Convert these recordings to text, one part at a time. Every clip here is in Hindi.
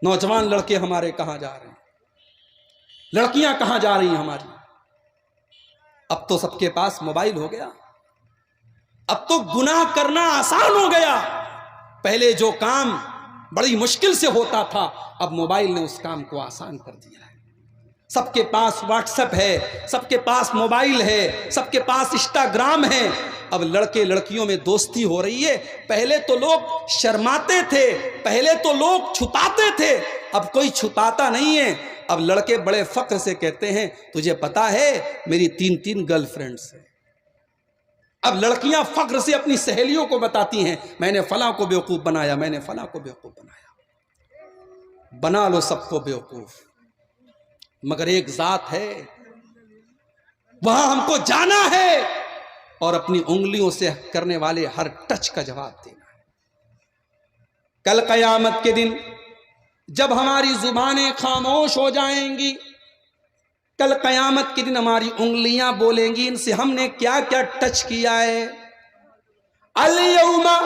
नौजवान लड़के हमारे कहां जा रहे हैं, लड़कियां कहां जा रही हैं हमारी। अब तो सबके पास मोबाइल हो गया, अब तो गुनाह करना आसान हो गया। पहले जो काम बड़ी मुश्किल से होता था, अब मोबाइल ने उस काम को आसान कर दिया है। सबके पास व्हाट्सएप है, सबके पास मोबाइल है, सबके पास इंस्टाग्राम है। अब लड़के लड़कियों में दोस्ती हो रही है। पहले तो लोग शर्माते थे, पहले तो लोग छुपाते थे, अब कोई छुपाता नहीं है। अब लड़के बड़े फख्र से कहते हैं, तुझे पता है मेरी 3-3 गर्लफ्रेंड्स हैं। अब लड़कियां फख्र से अपनी सहेलियों को बताती हैं, मैंने फलां को बेवकूफ बनाया, मैंने फलां को बेवकूफ बनाया। बना लो सबको बेवकूफ, मगर एक जात है, वहां हमको जाना है और अपनी उंगलियों से करने वाले हर टच का जवाब देना है। कल कयामत के दिन जब हमारी जुबानें खामोश हो जाएंगी, कल कयामत के दिन हमारी उंगलियां बोलेंगी, इनसे हमने क्या क्या टच किया है। अल-यौमा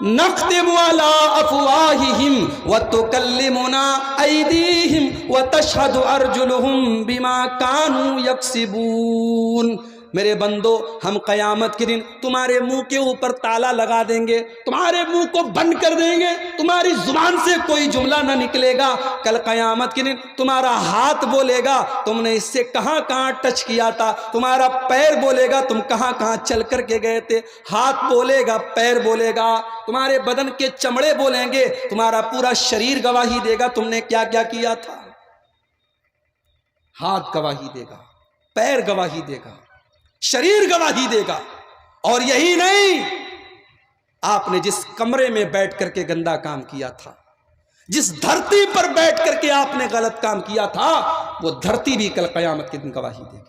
नख्तिमु अला अफ़वाहिहिम व तुकल्लिमुना अयदीहिम व तशहदु अर्जुलुहुम बिमा कानू यक्सिबून। मेरे बंदो, हम कयामत के दिन तुम्हारे मुंह के ऊपर ताला लगा देंगे, तुम्हारे मुंह को बंद कर देंगे, तुम्हारी जुबान से कोई जुमला ना निकलेगा। कल कयामत के दिन तुम्हारा हाथ बोलेगा, तुमने इससे कहां कहां टच किया था। तुम्हारा पैर बोलेगा, तुम कहां कहां चल करके गए थे। हाथ बोलेगा, पैर बोलेगा, तुम्हारे बदन के चमड़े बोलेंगे, तुम्हारा पूरा शरीर गवाही देगा तुमने क्या क्या किया था। हाथ गवाही देगा, पैर गवाही देगा, शरीर गवाही देगा। और यही नहीं, आपने जिस कमरे में बैठ करके गंदा काम किया था, जिस धरती पर बैठ करके आपने गलत काम किया था, वो धरती भी कल कयामत के दिन गवाही देगी।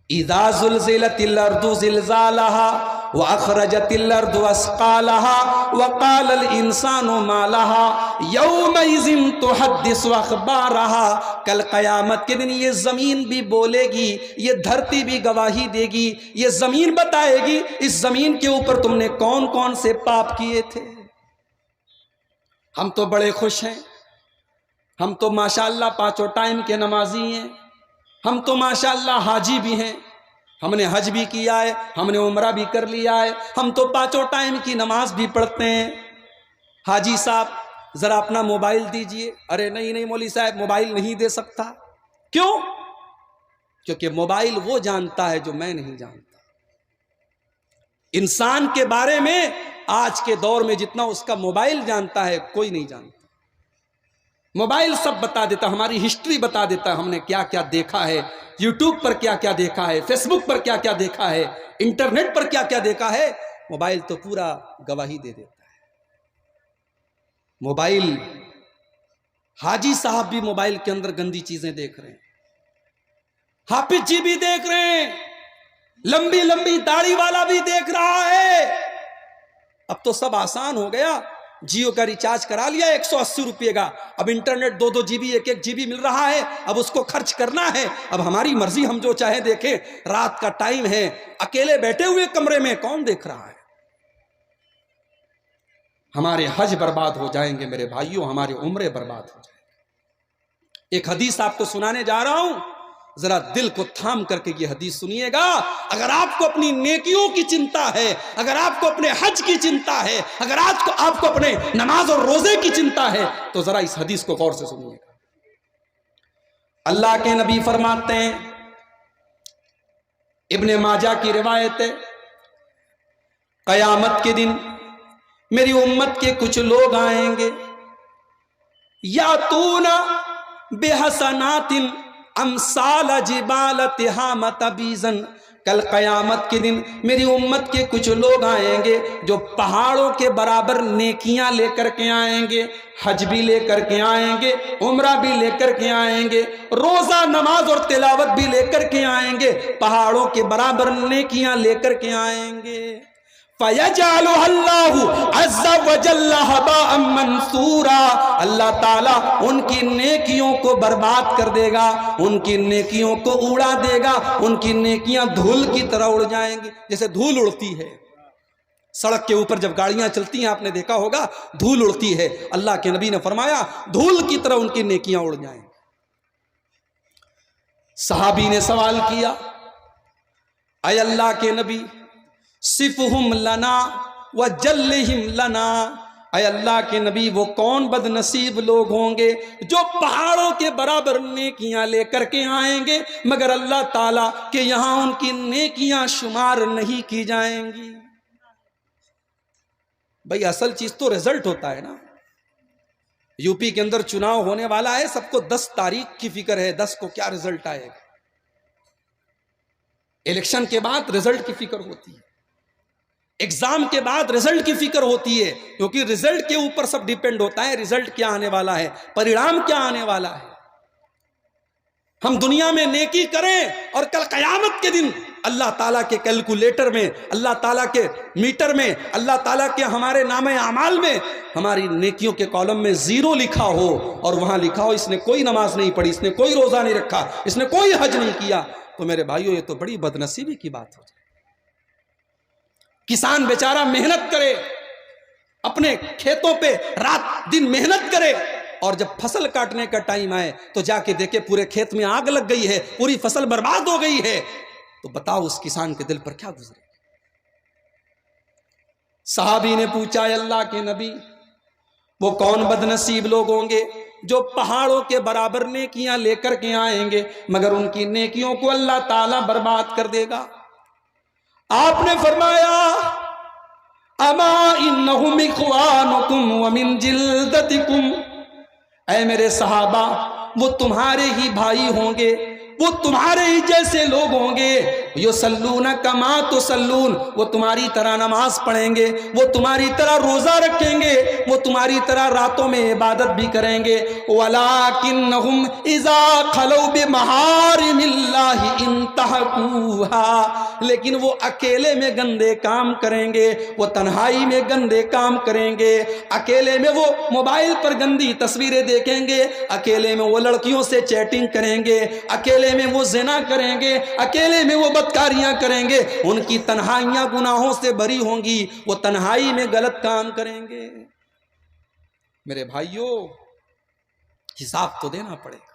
इज़ा ज़ुल्ज़िलतिल अर्दु ज़िल्ज़ालहा व अख़रजतिल अर्दु अस्क़ालहा व क़ालल इंसानु मा लहा यौमइज़िन तुहद्दिसु अख़बारहा। कल क़यामत के दिन ये ज़मीन भी बोलेगी, ये धरती भी गवाही देगी। ये ज़मीन बताएगी, इस ज़मीन के ऊपर तुमने कौन कौन से पाप किए थे। हम तो बड़े खुश हैं, हम तो माशाअल्लाह पांचों टाइम के नमाजी हैं, हम तो माशाअल्लाह हाजी भी हैं, हमने हज भी किया है, हमने उम्रा भी कर लिया है, हम तो पांचों टाइम की नमाज भी पढ़ते हैं। हाजी साहब जरा अपना मोबाइल दीजिए। अरे नहीं नहीं मौली साहब, मोबाइल नहीं दे सकता। क्यों? क्योंकि मोबाइल वो जानता है जो मैं नहीं जानता। इंसान के बारे में आज के दौर में जितना उसका मोबाइल जानता है, कोई नहीं जानता। मोबाइल सब बता देता, हमारी हिस्ट्री बता देता, हमने क्या क्या देखा है, यूट्यूब पर क्या क्या देखा है, फेसबुक पर क्या क्या देखा है, इंटरनेट पर क्या क्या देखा है। मोबाइल तो पूरा गवाही दे देता है। मोबाइल, हाजी साहब भी मोबाइल के अंदर गंदी चीजें देख रहे हैं, हाफिज जी भी देख रहे हैं, लंबी लंबी दाढ़ी वाला भी देख रहा है। अब तो सब आसान हो गया। जियो का रिचार्ज करा लिया 180 रुपये का, अब इंटरनेट 2-2 GB 1-1 GB मिल रहा है, अब उसको खर्च करना है। अब हमारी मर्जी, हम जो चाहे देखें। रात का टाइम है, अकेले बैठे हुए कमरे में कौन देख रहा है। हमारे हज बर्बाद हो जाएंगे मेरे भाइयों, हमारे उम्रे बर्बाद हो जाएंगे। एक हदीस आपको सुनाने जा रहा हूं, जरा दिल को थाम करके ये हदीस सुनिएगा। अगर आपको अपनी नेकियों की चिंता है, अगर आपको अपने हज की चिंता है, अगर आपको अपने नमाज और रोजे की चिंता है, तो जरा इस हदीस को गौर से सुनिएगा। अल्लाह के नबी फरमाते हैं, इब्ने माजा की रिवायत है, कयामत के दिन मेरी उम्मत के कुछ लोग आएंगे, यातूना बेहसनातिन अमसाल जिबाल तिहामत बीजन। कल कयामत के दिन मेरी उम्मत के कुछ लोग आएंगे जो पहाड़ों के बराबर नेकियां लेकर के आएंगे, हज भी लेकर के आएंगे, उम्रा भी लेकर के आएंगे, रोजा नमाज और तिलावत भी लेकर के आएंगे, पहाड़ों के बराबर नेकियां लेकर के आएंगे। फयजअलुहल्लाहु अज़्ज़ा व जल्ला हबाअम मंसूरा। अल्लाह ताला उनकी नेकियों को बर्बाद कर देगा, उनकी नेकियों को उड़ा देगा, उनकी नेकियां धूल की तरह उड़ जाएंगी, जैसे धूल उड़ती है। सड़क के ऊपर जब गाड़ियां चलती हैं आपने देखा होगा धूल उड़ती है। अल्लाह के नबी ने फरमाया धूल की तरह उनकी नेकियां उड़ जाएं। सहाबी ने सवाल किया, अय अल्लाह के नबी सिफहुम लना व जल्लिहिम लना, अय अल्लाह के नबी वो कौन बदनसीब लोग होंगे जो पहाड़ों के बराबर नेकियां लेकर के आएंगे मगर अल्लाह ताला के यहां उनकी नेकियां शुमार नहीं की जाएंगी। भाई असल चीज तो रिजल्ट होता है ना। यूपी के अंदर चुनाव होने वाला है, सबको 10 तारीख की फिक्र है, 10 को क्या रिजल्ट आएगा। इलेक्शन के बाद रिजल्ट की फिक्र होती है, एग्जाम के बाद रिजल्ट की फिक्र होती है, क्योंकि रिजल्ट के ऊपर सब डिपेंड होता है। रिजल्ट क्या आने वाला है, परिणाम क्या आने वाला है। हम दुनिया में नेकी करें और कल कयामत के दिन अल्लाह ताला के कैलकुलेटर में, अल्लाह ताला के मीटर में, अल्लाह ताला के हमारे नामे आमाल में हमारी नेकियों के कॉलम में 0 लिखा हो और वहां लिखा हो इसने कोई नमाज नहीं पढ़ी, इसने कोई रोजा नहीं रखा, इसने कोई हज नहीं किया, तो मेरे भाइयों ये तो बड़ी बदनसीबी की बात हो जाए। किसान बेचारा मेहनत करे, अपने खेतों पे रात दिन मेहनत करे, और जब फसल काटने का टाइम आए तो जाके देखे पूरे खेत में आग लग गई है, पूरी फसल बर्बाद हो गई है, तो बताओ उस किसान के दिल पर क्या गुजरे। सहाबी ने पूछा, अल्लाह के नबी वो कौन बदनसीब लोग होंगे जो पहाड़ों के बराबर नेकियां लेकर के आएंगे मगर उनकी नेकियों को अल्लाह ताला बर्बाद कर देगा। आपने फरमाया, अमा इन्नहुम इख्वानुकुम व मिन जिल्दतिकुम, ऐ मेरे सहाबा वो तुम्हारे ही भाई होंगे, वो तुम्हारे ही जैसे लोग होंगे। यो सल्लूना कमा तो सल्लून, वो तुम्हारी तरह नमाज पढ़ेंगे, वो तुम्हारी तरह रोजा रखेंगे, वो तुम्हारी तरह रातों में इबादत भी करेंगे। वलाकिन्नहुम इज़ा खलौ बिमहारिमिल्लाहि इंतहकूहा, लेकिन वो अकेले में गंदे काम करेंगे, वो तन्हाई में गंदे काम करेंगे, अकेले में वो मोबाइल पर गंदी तस्वीरें देखेंगे, अकेले में वो लड़कियों से चैटिंग करेंगे, अकेले में वो ज़िना करेंगे, अकेले में वो बदकारियां करेंगे। उनकी तन्हाइयां गुनाहों से भरी होंगी, वो तन्हाई में गलत काम करेंगे। मेरे भाइयों हिसाब तो देना पड़ेगा।